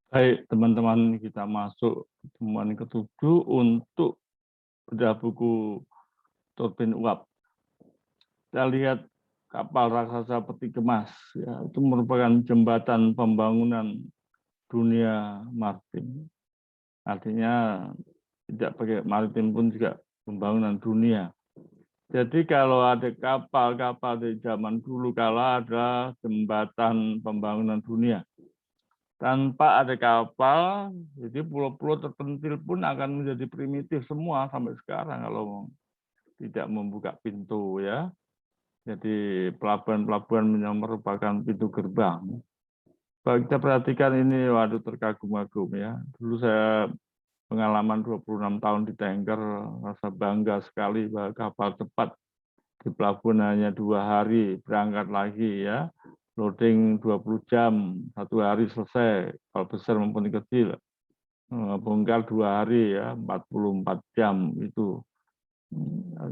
Baik, teman-teman, kita masuk pertemuan ketujuh untuk bedah buku Turbin Uap. Kita lihat kapal raksasa peti kemas, ya, itu merupakan jembatan pembangunan dunia maritim. Artinya tidak pakai maritim pun juga pembangunan dunia. Jadi kalau ada kapal-kapal di zaman dulu kala ada jembatan pembangunan dunia. Tanpa ada kapal, jadi pulau-pulau terpencil pun akan menjadi primitif semua sampai sekarang kalau tidak membuka pintu, ya. Jadi pelabuhan-pelabuhan merupakan pintu gerbang. Kalau kita perhatikan ini, waduh, terkagum-kagum, ya. Dulu saya pengalaman 26 tahun di tanker, rasa bangga sekali bahwa kapal cepat di pelabuhan hanya 2 hari berangkat lagi, ya. Loading 20 jam, 1 hari selesai, kalau besar maupun kecil. Bongkar 2 hari, ya, 44 jam itu.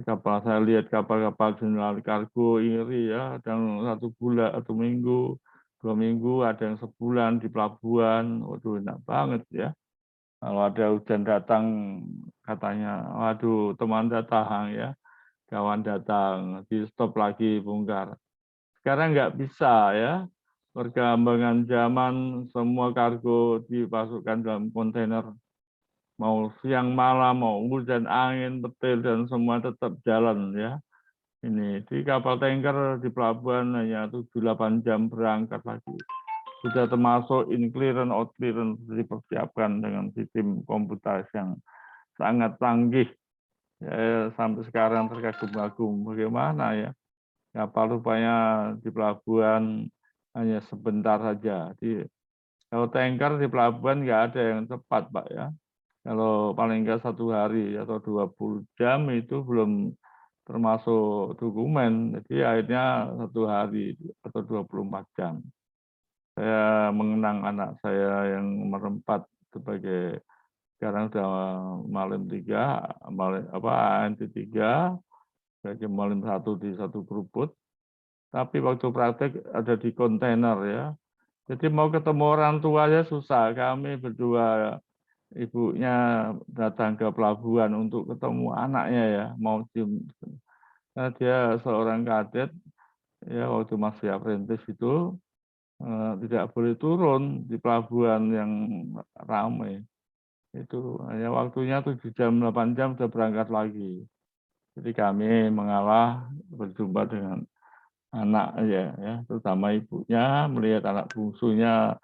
Kapal, saya lihat kapal-kapal general kargo iri, ya, dan 1 bulan, 1 minggu, 2 minggu, ada yang sebulan di pelabuhan. Waduh, enak banget, ya. Kalau ada hujan datang, katanya, waduh, teman datang, ya, kawan datang, di stop lagi bongkar. Sekarang nggak bisa, ya. Perkembangan zaman, semua kargo dimasukkan dalam kontainer. Mau siang malam, mau hujan angin, petir, dan semua tetap jalan, ya. Ini di kapal tanker di pelabuhan hanya 7-8 jam berangkat lagi. Sudah termasuk in clearance, out clearance dipersiapkan dengan sistem komputer yang sangat canggih. Ya, sampai sekarang terkagum-kagum bagaimana, ya, kapal rupanya di pelabuhan hanya sebentar saja. Kalau tanker di pelabuhan nggak ada yang cepat, Pak, ya. Kalau paling nggak 1 hari atau 20 jam itu belum termasuk dokumen. Jadi akhirnya 1 hari atau 24 jam. Saya mengenang anak saya yang nomor 4 sebagai sekarang sudah Malim 3, ANT 3, sebagai Malim 1 di satu keruput. Tapi waktu praktek ada di kontainer, ya. Jadi mau ketemu orang tuanya susah. Kami berdua, ibunya datang ke pelabuhan untuk ketemu anaknya, ya, mau cium. Nah, dia seorang kadet, ya, waktu masih apprentice itu tidak boleh turun di pelabuhan yang ramai. Itu hanya waktunya 7 jam, 8 jam sudah berangkat lagi. Jadi kami mengalah berjumpa dengan anak, ya, terutama ibunya melihat anak bungsunya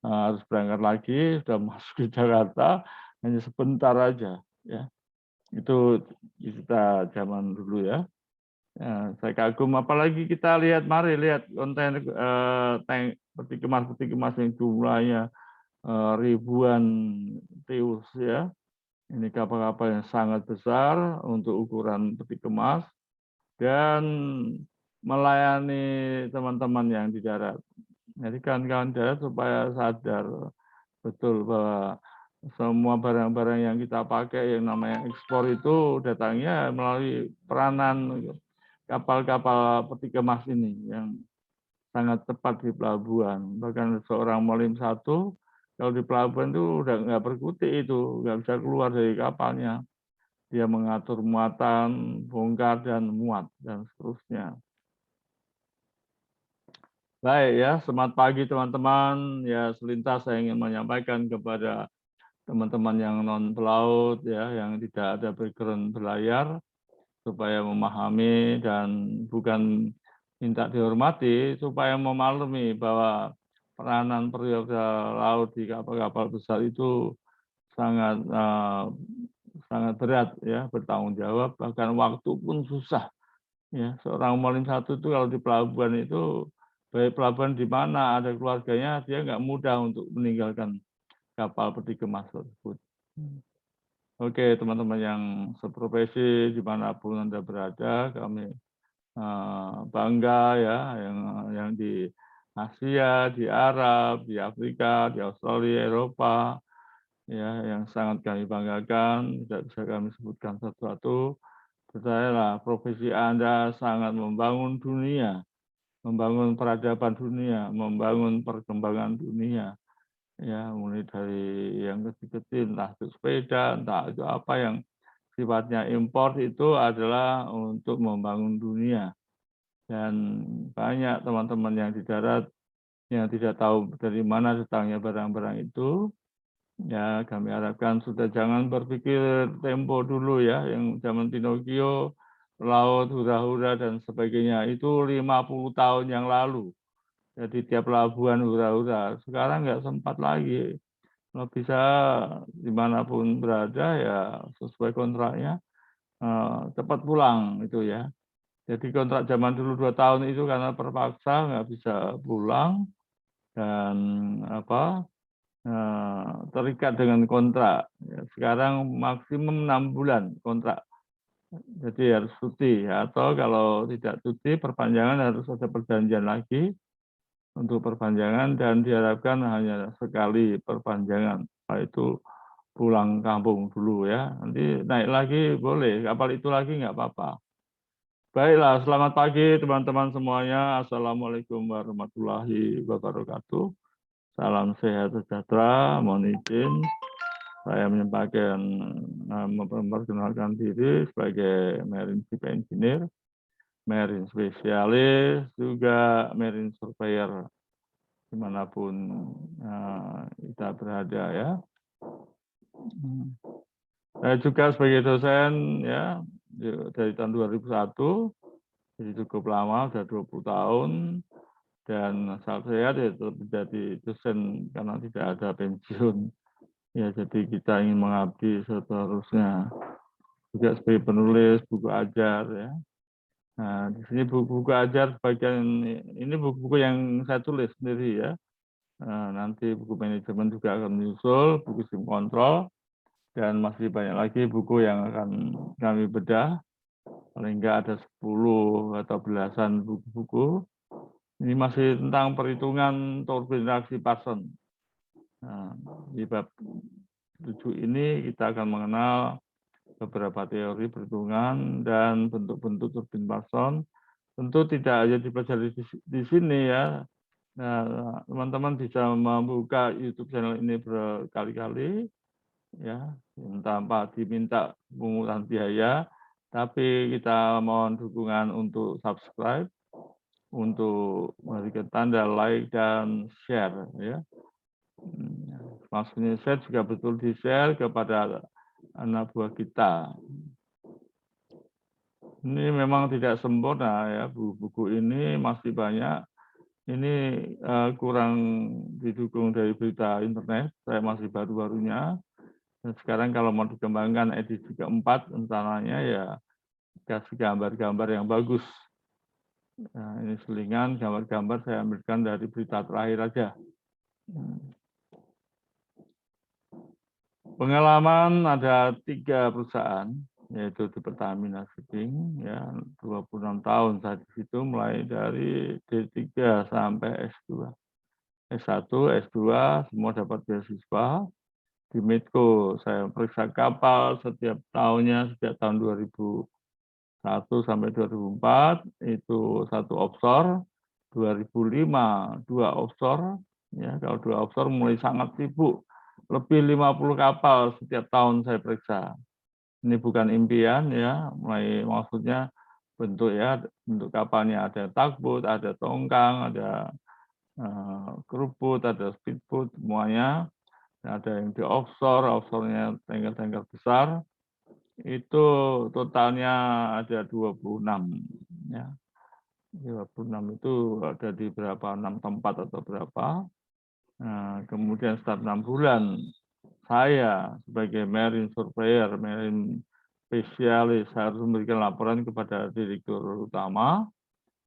harus berangkat lagi, sudah masuk di Jakarta hanya sebentar aja, ya. Itu kita zaman dulu, ya. Ya, saya kagum, apalagi kita lihat, mari lihat konten tank peti kemas yang jumlahnya ribuan teus, ya. Ini kapal-kapal yang sangat besar untuk ukuran peti kemas dan melayani teman-teman yang di darat. Jadi kawan-kawan darat supaya sadar betul bahwa semua barang-barang yang kita pakai yang namanya ekspor itu datangnya melalui peranan kapal-kapal peti kemas ini yang sangat tepat di pelabuhan. Bahkan seorang Molim 1 kalau di pelabuhan itu udah nggak berkutik, itu nggak bisa keluar dari kapalnya. Dia mengatur muatan, bongkar dan muat dan seterusnya. Baik, ya, selamat pagi teman-teman. Ya, selintas saya ingin menyampaikan kepada teman-teman yang non pelaut, ya, yang tidak ada background berlayar, supaya memahami dan bukan minta dihormati, supaya memaklumi bahwa peranan perwira laut di kapal-kapal besar itu sangat sangat berat, ya, bertanggung jawab, bahkan waktu pun susah, ya. Seorang Malim 1 itu kalau di pelabuhan itu, baik pelabuhan di mana ada keluarganya, dia nggak mudah untuk meninggalkan kapal peti kemas tersebut. Oke, teman-teman yang seprofesi dimanapun Anda berada, kami bangga, ya, yang di Asia, di Arab, di Afrika, di Australia, Eropa, ya, yang sangat kami banggakan, tidak bisa kami sebutkan satu-satu. Percayalah, profesi Anda sangat membangun dunia, membangun peradaban dunia, membangun perkembangan dunia. ya mulai dari yang kecil-kecil, entah itu sepeda, entah itu apa yang sifatnya impor itu adalah untuk membangun dunia. Dan banyak teman-teman yang di darat yang tidak tahu dari mana datangnya barang-barang itu, ya kami harapkan sudah jangan berpikir tempo dulu ya, yang zaman Pinocchio, laut, hura-hura dan sebagainya, itu 50 tahun yang lalu. Jadi tiap pelabuhan hura-hura, sekarang nggak sempat lagi. Kalau bisa dimanapun berada ya sesuai kontraknya, cepat pulang itu ya. Jadi kontrak zaman dulu 2 tahun itu karena terpaksa nggak bisa pulang dan apa terikat dengan kontrak. Ya, sekarang maksimum 6 bulan kontrak. Jadi harus cuti atau kalau tidak cuti perpanjangan harus ada perjanjian lagi untuk perpanjangan dan diharapkan hanya sekali perpanjangan. Itu pulang kampung dulu ya. Nanti naik lagi boleh, kapal itu lagi nggak apa-apa. Baiklah, selamat pagi teman-teman semuanya. Assalamualaikum warahmatullahi wabarakatuh. Salam sehat sejahtera. Mohon izin saya menyampaikan memperkenalkan diri sebagai Marine Chief Engineer, Marine Spesialis, juga Marine Surveyor dimanapun kita berada ya. Saya juga sebagai dosen ya dari tahun 2001, jadi cukup lama, sudah 20 tahun, dan saat saya tetap menjadi dosen karena tidak ada pensiun. Ya, jadi kita ingin mengabdi seterusnya. Juga sebagai penulis buku ajar ya. Nah, di sini buku-buku ajar bagian ini buku-buku yang saya tulis sendiri ya. Nanti buku manajemen juga akan menyusul, buku SIM kontrol, dan masih banyak lagi buku yang akan kami bedah. Paling enggak ada 10 atau belasan buku-buku. Ini masih tentang perhitungan turbin reaksi Parsons. Nah, di bab 7 ini kita akan mengenal beberapa teori perhitungan dan bentuk-bentuk turbin Parsons. Tentu tidak hanya dipelajari di sini ya. Nah, teman-teman bisa membuka YouTube channel ini berkali-kali ya, tanpa diminta pungutan biaya, tapi kita mohon dukungan untuk subscribe, untuk memberikan tanda like dan share ya. Maksudnya share juga betul di share kepada anak buah kita. Ini memang tidak sempurna ya, buku-buku ini masih banyak. Ini kurang didukung dari berita internet, saya masih baru-barunya. Dan sekarang kalau mau dikembangkan edisi keempat, rencananya ya kasih gambar-gambar yang bagus. Nah, ini selingan gambar-gambar saya ambilkan dari berita terakhir aja. Pengalaman ada 3 perusahaan, yaitu di Pertamina Shipping, ya 26 tahun saya di situ, mulai dari D3 sampai S2. S1, S2 semua dapat beasiswa. Di Medco saya periksa kapal setiap tahunnya sejak tahun 2001 sampai 2004, itu 1 offshore, 2005 2 offshore, ya kalau 2 offshore mulai sangat sibuk, lebih 50 kapal setiap tahun saya periksa. Ini bukan impian ya, mulai maksudnya bentuk ya, bentuk kapalnya ada tugboat, ada tongkang, ada crewboat, ada speedboat, semuanya. Ada yang di offshore, offshore-nya tanker-tanker besar, itu totalnya ada 26 ya. 26 itu ada di berapa 6 tempat atau berapa. Nah, kemudian setiap 6 bulan saya sebagai marine surveyor, marine spesialis harus memberikan laporan kepada direktur utama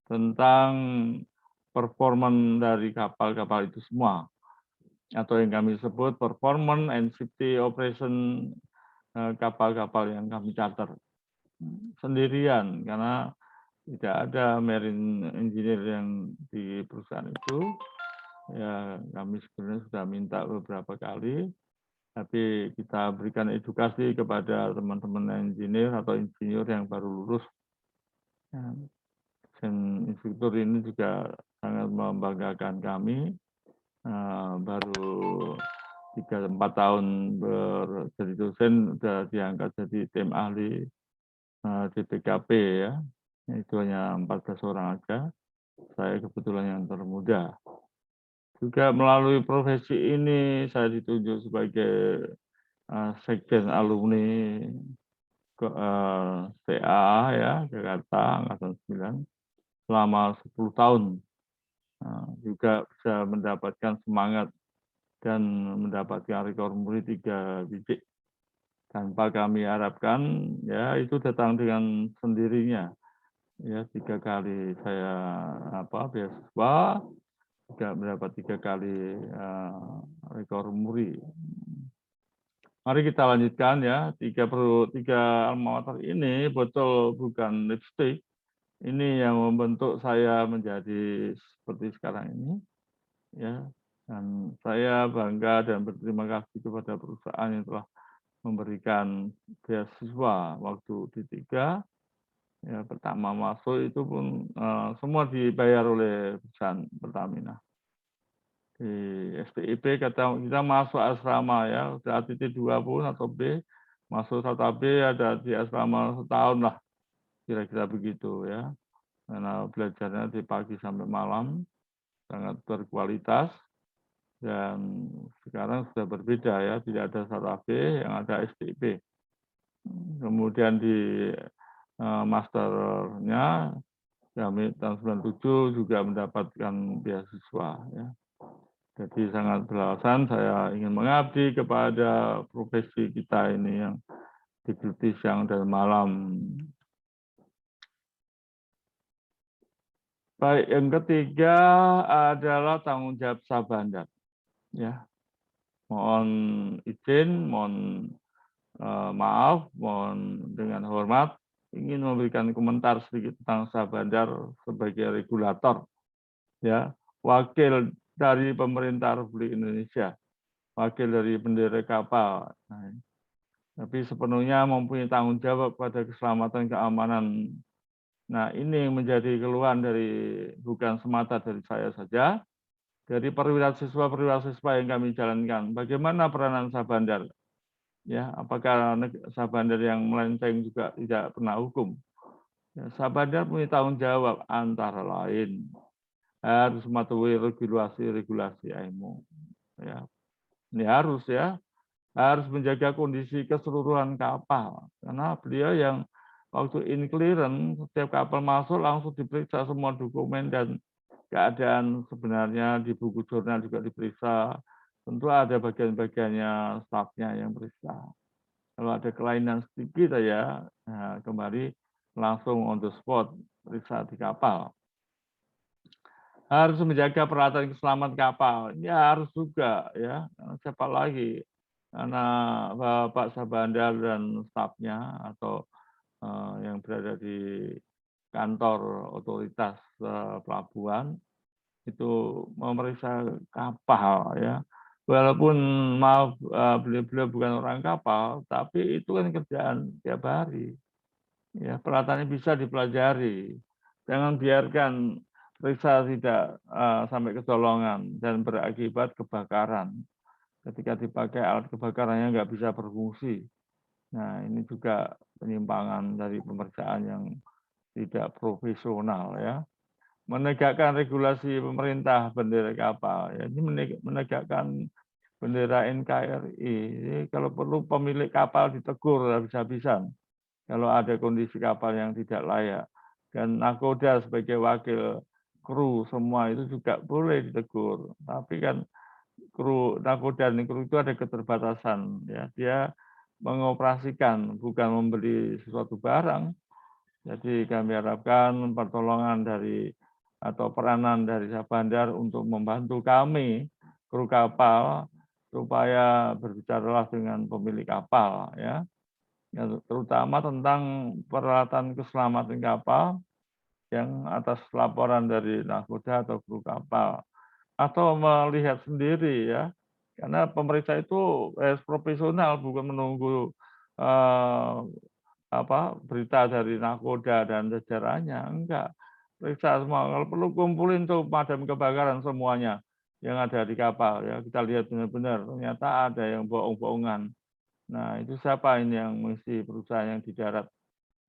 tentang performan dari kapal-kapal itu semua, atau yang kami sebut performance and safety operation kapal-kapal yang kami charter sendirian, karena tidak ada marine engineer yang di perusahaan itu. Ya, kami sebenarnya sudah minta beberapa kali, tapi kita berikan edukasi kepada teman-teman engineer atau insinyur yang baru lulus. Dan instruktur ini juga sangat membanggakan kami. baru 3-4 tahun jadi dosen sudah diangkat jadi tim ahli DPKP ya. Itu hanya 14 orang aja. Saya kebetulan yang termuda. Juga melalui profesi ini saya ditunjuk sebagai sekjen alumni TA ya, Jakarta Angkatan 9 selama 10 tahun. Juga bisa mendapatkan semangat dan mendapatkan rekor muri 3 biji. Tanpa kami harapkan, ya itu datang dengan sendirinya. Ya 3 kali saya beasiswa, juga mendapat 3 kali rekor muri. Mari kita lanjutkan ya, 3 alma mater ini betul bukan lipstick. Ini yang membentuk saya menjadi seperti sekarang ini. Ya, dan saya bangga dan berterima kasih kepada perusahaan yang telah memberikan beasiswa waktu di 3. Ya, pertama masuk itu pun semua dibayar oleh perusahaan Pertamina. Di STIP kita masuk asrama ya, ATT 2 pun atau B, masuk 1B ada di asrama setahun lah, kira-kira begitu ya. Karena belajarnya di pagi sampai malam, sangat berkualitas, dan sekarang sudah berbeda ya, tidak ada 1AB, yang ada STIP. Kemudian di masternya kami tahun 97 juga mendapatkan beasiswa ya. Jadi sangat beralasan saya ingin mengabdi kepada profesi kita ini yang digeluti siang dan malam. Baik, yang ketiga adalah tanggung jawab Sabandar. Ya, mohon izin, mohon maaf, mohon dengan hormat ingin memberikan komentar sedikit tentang Sabandar sebagai regulator, ya, wakil dari pemerintah Republik Indonesia, wakil dari bendera kapal. Nah, tapi sepenuhnya mempunyai tanggung jawab pada keselamatan keamanan. Nah, ini yang menjadi keluhan dari bukan semata dari saya saja, dari perwira siswa yang kami jalankan. Bagaimana peranan Sabandar? Ya, apakah Sabandar yang melenceng juga tidak pernah hukum? Ya, Sabandar punya tanggung jawab antara lain harus mematuhi regulasi IMO. Ya, ini harus ya, harus menjaga kondisi keseluruhan kapal. Karena beliau yang waktu in clearance, setiap kapal masuk langsung diperiksa semua dokumen dan keadaan sebenarnya di buku jurnal juga diperiksa. Tentu ada bagian-bagiannya stafnya yang periksa. Kalau ada kelainan sedikit ya, nah, kembali langsung on the spot periksa di kapal. Harus menjaga peralatan keselamatan kapal. Ya harus juga ya. Siapa lagi? Karena Bapak Sabandar dan stafnya atau yang berada di kantor otoritas pelabuhan itu memeriksa kapal ya. Walaupun maaf beliau bukan orang kapal, tapi itu kan kerjaan tiap hari. Ya, peralatannya bisa dipelajari. Jangan biarkan periksa tidak sampai kecolongan dan berakibat kebakaran. Ketika dipakai alat kebakarannya nggak bisa berfungsi. Nah, ini juga penyimpangan dari pemeriksaan yang tidak profesional ya. Menegakkan regulasi pemerintah bendera kapal. Ya, ini menegakkan bendera NKRI. Jadi, kalau perlu pemilik kapal ditegur habis-habisan kalau ada kondisi kapal yang tidak layak. Dan nakoda sebagai wakil kru semua itu juga boleh ditegur. Tapi kan kru nakoda dan kru itu ada keterbatasan. Ya, dia mengoperasikan bukan membeli sesuatu barang. Jadi kami harapkan pertolongan dari atau peranan dari Sabandar untuk membantu kami kru kapal supaya berbicaralah dengan pemilik kapal ya. Terutama tentang peralatan keselamatan kapal yang atas laporan dari nakoda atau kru kapal atau melihat sendiri ya, karena pemeriksa itu profesional bukan menunggu berita dari nakoda dan jajarannya, enggak, periksa semua. Kalau perlu kumpulin tuh pemadam kebakaran semuanya, yang ada di kapal ya. Kita lihat benar-benar ternyata ada yang bohong-bohongan. Nah, itu siapa ini yang mengisi perusahaan yang di darat?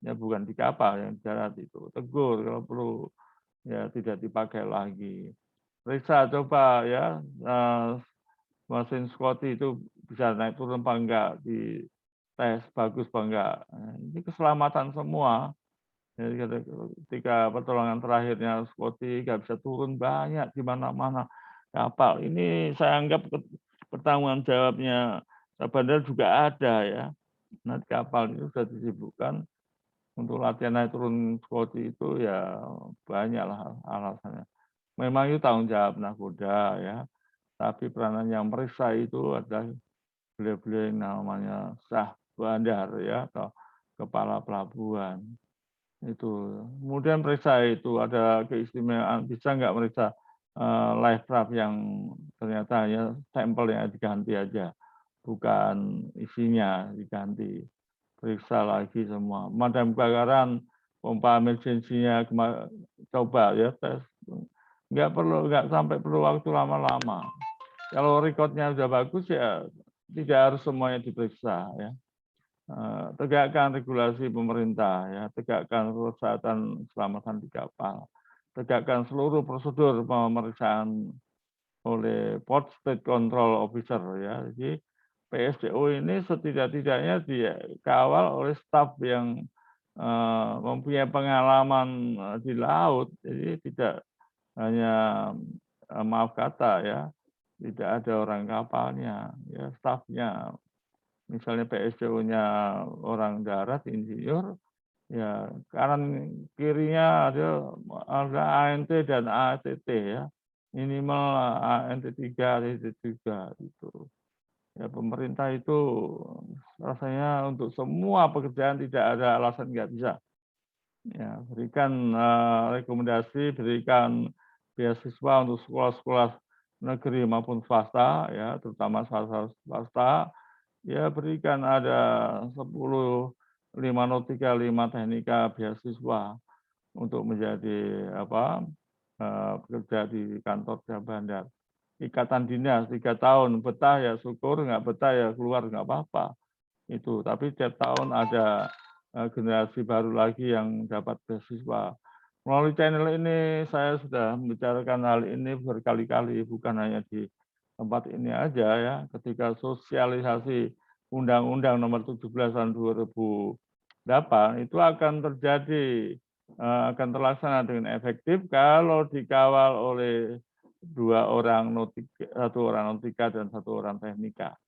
Ya bukan di kapal, yang di darat itu. Tegur kalau perlu ya tidak dipakai lagi. Periksa coba ya mesin Scotty itu bisa naik turun apa enggak, di tes bagus apa enggak. Nah, ini keselamatan semua. Jadi ketika pertolongan terakhirnya Scotty nggak bisa turun banyak di mana-mana kapal. Ini saya anggap pertanggung jawabnya bandar juga ada ya. Nah, di kapal itu sudah disibukkan untuk latihan naik turun Scotty itu ya banyaklah alasannya. Memang itu tanggung jawab nakoda ya, tapi peranan yang meriksa itu adalah beliau-beliau yang namanya sah bandar ya, atau kepala pelabuhan. Itu. Kemudian periksa itu ada keistimewaan, bisa nggak meriksa life raft yang ternyata hanya sampel yang diganti aja, bukan isinya diganti. Periksa lagi semua. Pemadam kebakaran, pompa emergensinya coba ya tes. Nggak sampai perlu waktu lama-lama. Kalau recordnya sudah bagus ya tidak harus semuanya diperiksa ya. Tegakkan regulasi pemerintah ya, tegakkan kesehatan keselamatan di kapal, tegakkan seluruh prosedur pemeriksaan oleh Port State Control Officer ya. Jadi PSDO ini setidak-tidaknya dikawal oleh staf yang mempunyai pengalaman di laut, jadi tidak hanya maaf kata ya, tidak ada orang kapalnya, ya stafnya. Misalnya PSDO-nya orang darat, insinyur, ya kanan kirinya ada ANT dan ATT ya, minimal ANT 3, ATT 3 gitu. Ya pemerintah itu rasanya untuk semua pekerjaan tidak ada alasan nggak bisa. Ya, berikan rekomendasi, berikan beasiswa untuk sekolah-sekolah negeri maupun swasta ya, terutama swasta. Ya berikan ada 10, 5 nautika, 5 teknika beasiswa untuk menjadi bekerja di kantor Syah Bandar. Ikatan dinas 3 tahun, betah ya syukur, nggak betah ya keluar nggak apa-apa. Itu, tapi tiap tahun ada generasi baru lagi yang dapat beasiswa. Melalui channel ini saya sudah membicarakan hal ini berkali-kali, bukan hanya di tempat ini aja ya. Ketika sosialisasi Undang-Undang Nomor 17 Tahun 2008 itu akan terjadi, akan terlaksana dengan efektif kalau dikawal oleh 2 orang nautika, 1 orang nautika dan 1 orang teknika.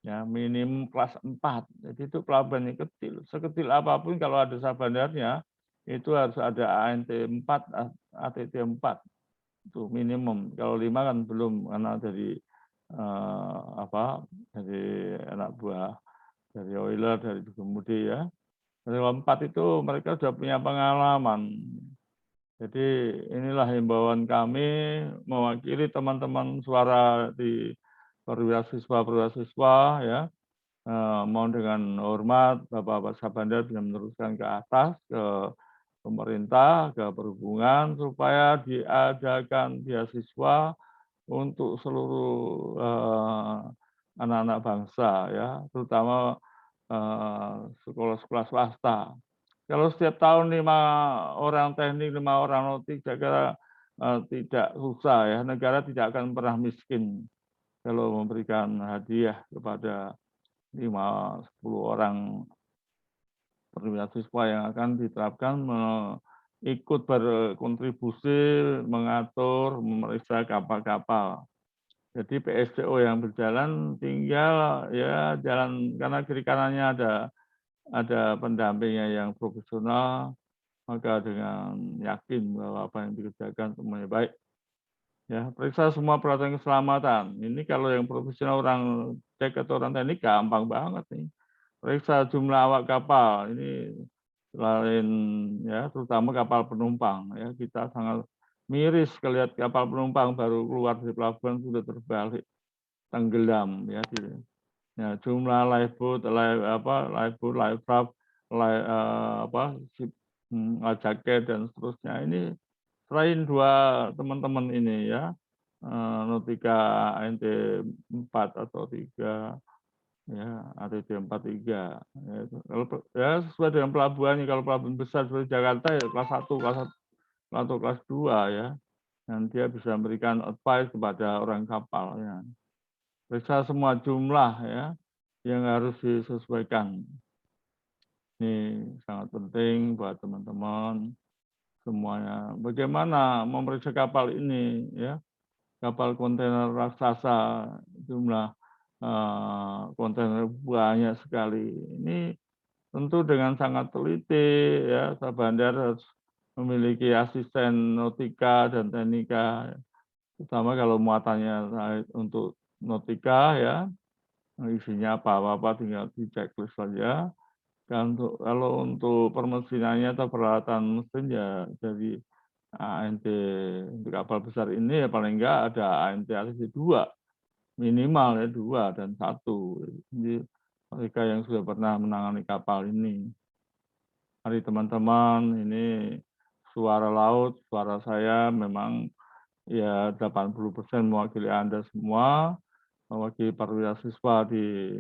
Ya, minim kelas 4. Jadi itu pelabuhan yang kecil. Sekecil apapun kalau ada sabandarnya, itu harus ada ANT 4, ATT 4. Itu minimum. Kalau 5 kan belum, karena dari dari anak buah, dari oiler, dari pengemudi ya. Dari 4 itu mereka sudah punya pengalaman. Jadi inilah himbauan kami mewakili teman-teman suara di perwira siswa ya. Mohon dengan hormat Bapak Sabandar bisa meneruskan ke atas, ke pemerintah, ke perhubungan, supaya diadakan beasiswa untuk seluruh anak-anak bangsa, ya, terutama sekolah-sekolah swasta. Kalau setiap tahun 5 orang teknik, 5 orang nautik, saya kira tidak susah ya. Negara tidak akan pernah miskin kalau memberikan hadiah kepada 5-10 orang perwira siswa yang akan diterapkan ikut berkontribusi mengatur, memeriksa kapal-kapal. Jadi PSDO yang berjalan tinggal ya jalan, karena kiri kanannya ada pendampingnya yang profesional, maka dengan yakin bahwa apa yang dikerjakan semuanya baik. Ya, periksa semua peralatan keselamatan. Ini kalau yang profesional orang cek atau orang teknik gampang banget nih. Periksa jumlah awak kapal. Ini selain ya terutama kapal penumpang ya, kita sangat miris melihat kapal penumpang baru keluar dari pelabuhan sudah terbalik tenggelam ya. Ya, jumlah lifeboat, life raft, jaket dan seterusnya ini selain 2 teman-teman ini ya, Nautika ANT 4 atau 3, ya, ATD 43. Ya, kalau ya sesuai dengan pelabuhannya, kalau pelabuhan besar seperti Jakarta ya kelas 1, atau kelas 2 ya. Dan dia bisa memberikan advice kepada orang kapal ya. Periksa semua jumlah ya yang harus disesuaikan. Ini sangat penting buat teman-teman semuanya. Bagaimana memeriksa kapal ini ya? Kapal kontainer raksasa, jumlah kontainer banyak sekali. Ini tentu dengan sangat teliti ya, Sabandar harus memiliki asisten nautika dan teknika, terutama kalau muatannya untuk nautika ya, isinya apa-apa tinggal di checklist saja. Dan kalau untuk permesinannya atau peralatan mesin ya dari ANT untuk kapal besar ini ya paling enggak ada ANT ACC 2 minimal ya 2 dan 1. Jadi mereka yang sudah pernah menangani kapal ini. Mari teman-teman, ini suara laut, suara saya memang ya 80% mewakili Anda semua, mewakili perwira siswa di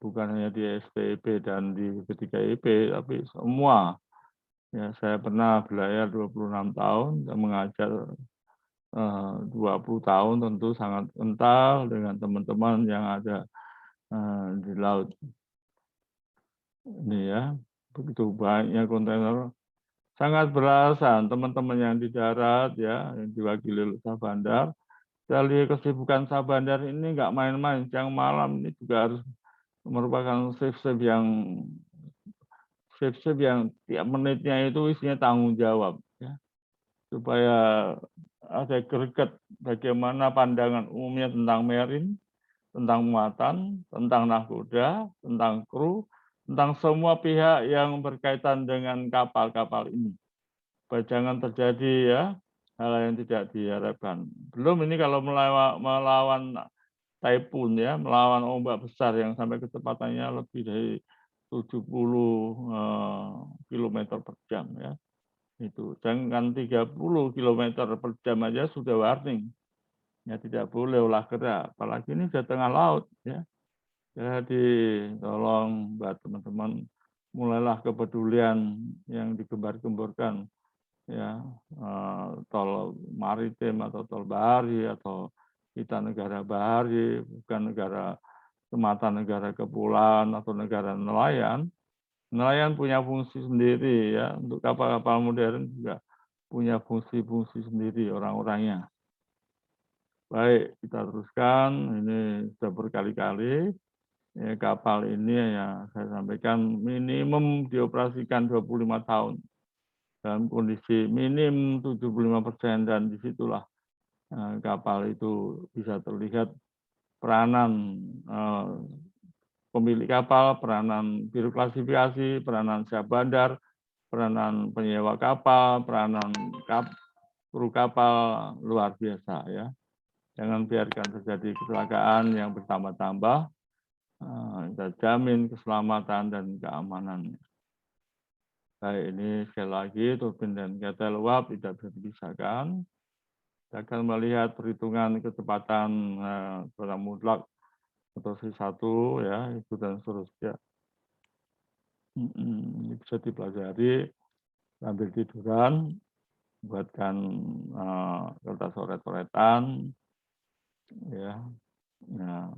bukan hanya di STIP dan di B3IP, tapi semua. Ya, saya pernah belayar 26 tahun dan mengajar 20 tahun, tentu sangat kental dengan teman-teman yang ada di laut. Ini ya, begitu banyaknya kontainer. Sangat beralasan teman-teman yang di darat ya, yang diwakili oleh Sabandar. Saya lihat kesibukan Sabandar ini nggak main-main, siang malam ini juga harus merupakan shift-shift yang tiap menitnya itu isinya tanggung jawab ya, supaya ada greget bagaimana pandangan umumnya tentang marine, tentang muatan, tentang nahkoda, tentang kru, tentang semua pihak yang berkaitan dengan kapal-kapal ini. Supaya jangan terjadi ya hal yang tidak diharapkan. Belum ini kalau melawan typhoon ya, melawan ombak besar yang sampai kecepatannya lebih dari 70 km per jam ya. Itu jangan 30 km per jam aja sudah warning. Ya tidak boleh olah gerak, apalagi ini sudah tengah laut ya. Jadi tolong buat teman-teman mulailah kepedulian yang digembar-gemborkan ya, tol maritim atau tol bahari atau kita negara bahari, bukan negara semata negara kepulauan atau negara nelayan. Nelayan punya fungsi sendiri ya, untuk kapal-kapal modern juga punya fungsi-fungsi sendiri orang-orangnya. Baik, kita teruskan. Ini sudah berkali-kali ya, kapal ini ya saya sampaikan minimum dioperasikan 25 tahun dalam kondisi minim 75%, dan disitulah kapal itu bisa terlihat peranan pemilik kapal, peranan biro klasifikasi, peranan siap bandar, peranan penyewa kapal, peranan kru kapal luar biasa ya. Jangan biarkan terjadi kecelakaan yang bertambah-tambah. Kita jamin keselamatan dan keamanan. Baik, ini sekali lagi turbin dan ketel uap tidak bisa dipisahkan. Kita akan melihat perhitungan kecepatan secara mutlak atau C1 ya, itu dan seterusnya. Ini bisa dipelajari sambil tiduran, buatkan kertas coret-coretan ya. Nah,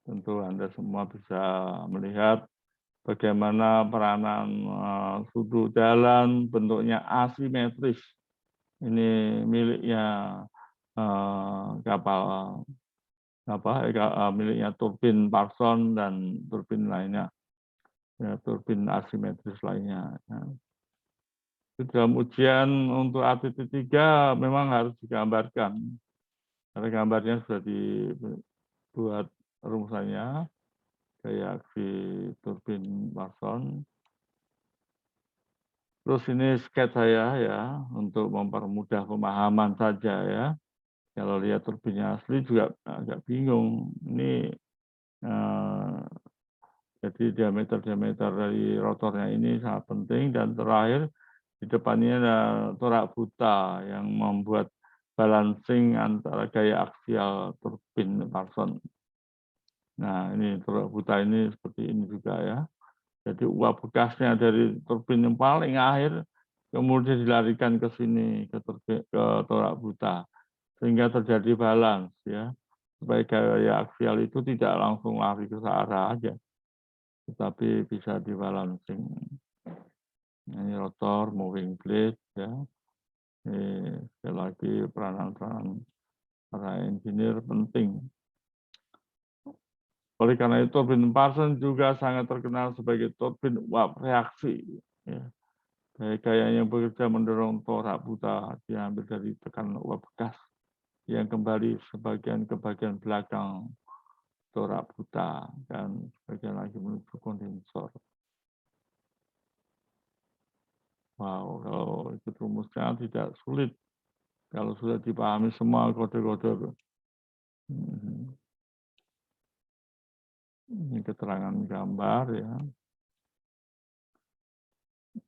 tentu Anda semua bisa melihat bagaimana peranan sudut jalan bentuknya asimetris. Ini miliknya kapal miliknya turbin Parson dan turbin lainnya, ya, turbin asimetris lainnya. Ya. Dalam ujian untuk ATT 3 memang harus digambarkan. Karena gambarnya sudah dibuat rumusannya, kayak aksi turbin Parson. Terus ini sketch saya ya, untuk mempermudah pemahaman saja ya. Kalau lihat turbinnya asli juga agak bingung. Ini jadi diameter dari rotornya ini sangat penting, dan terakhir di depannya ada torak buta yang membuat balancing antara gaya aksial turbin Parsons. Nah, ini torak buta ini seperti ini juga ya. Jadi uap bekasnya dari turbin yang paling akhir kemudian dilarikan ke sini ke torak buta sehingga terjadi balance ya. Supaya gaya aksial itu tidak langsung lari ke searah aja, tetapi bisa dibalancing. Ini rotor, moving blade ya. Ini sekali lagi peranan-peranan para engineer penting. Oleh karena itu, turbin Parsons juga sangat terkenal sebagai turbin uap reaksi. Ya. Gaya yang bekerja mendorong torak buta diambil dari tekanan uap bekas yang kembali sebagian ke bagian belakang torak buta dan sebagian lagi menuju kondensor. Wow, kalau ikut rumusnya tidak sulit. Kalau sudah dipahami semua kode-kode. Ini keterangan gambar ya.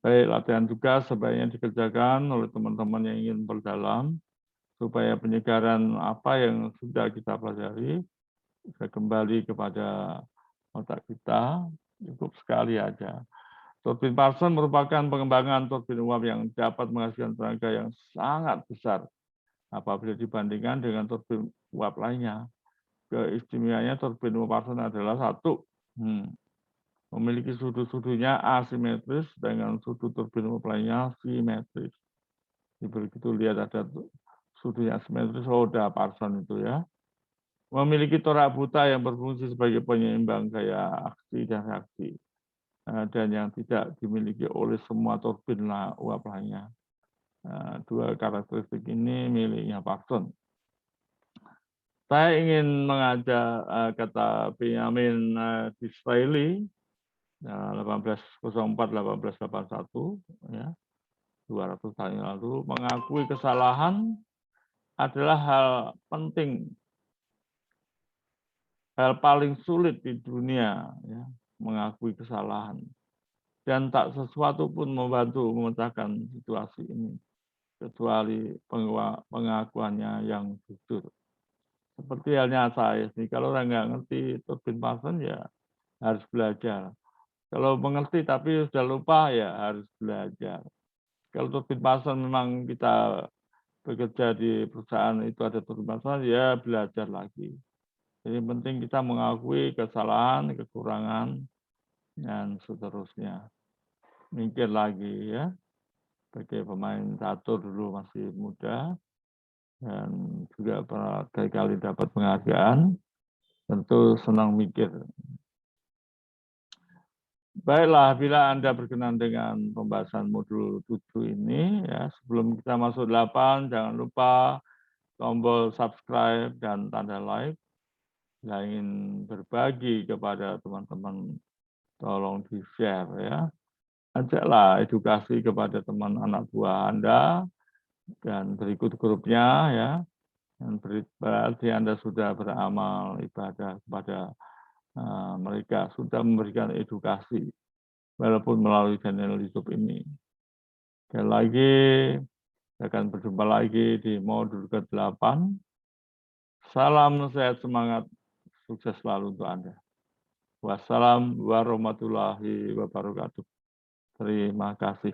Baik, latihan tugas sebaiknya dikerjakan oleh teman-teman yang ingin berdalam supaya penyegaran apa yang sudah kita pelajari bisa kembali kepada otak kita. Cukup sekali aja. Turbin Parsons merupakan pengembangan turbin uap yang dapat menghasilkan tenaga yang sangat besar apabila dibandingkan dengan turbin uap lainnya. Keistimewaannya turbin uap Parsons adalah satu, memiliki sudut-sudutnya asimetris dengan sudut turbin uap lainnya simetris. Begitu lihat ada sudutnya asimetris, udah Parsons itu ya. Memiliki torak buta yang berfungsi sebagai penyeimbang gaya aksi dan reaksi, dan yang tidak dimiliki oleh semua turbin uap lainnya. Dua karakteristik ini miliknya Parsons. Saya ingin mengajak kata Benjamin Disraeli 1804-1881 ya, 200 tahun yang lalu, mengakui kesalahan adalah hal penting, hal paling sulit di dunia ya, mengakui kesalahan, dan tak sesuatu pun membantu memecahkan situasi ini kecuali pengakuannya yang jujur. Seperti halnya saya sih, kalau orang nggak ngerti turbin Parsons ya harus belajar. Kalau mengerti tapi sudah lupa ya harus belajar. Kalau turbin Parsons memang kita bekerja di perusahaan itu ada turbin Parsons ya belajar lagi. Jadi penting kita mengakui kesalahan, kekurangan, dan seterusnya. Mikir lagi ya. Sebagai pemain catur dulu masih muda dan juga berkali-kali dapat penghargaan, tentu senang mikir. Baiklah, bila Anda berkenan dengan pembahasan modul 7 ini, ya, sebelum kita masuk 8, jangan lupa tombol subscribe dan tanda like. Bila ingin berbagi kepada teman-teman, tolong di-share ya. Ajaklah edukasi kepada teman anak buah Anda dan berikut grupnya ya. Dan berarti Anda sudah beramal ibadah kepada mereka, sudah memberikan edukasi walaupun melalui channel YouTube ini. Sekali lagi, saya akan berjumpa lagi di modul ke-8. Salam sehat semangat, sukses selalu untuk Anda. Wassalamu warahmatullahi wabarakatuh. Terima kasih.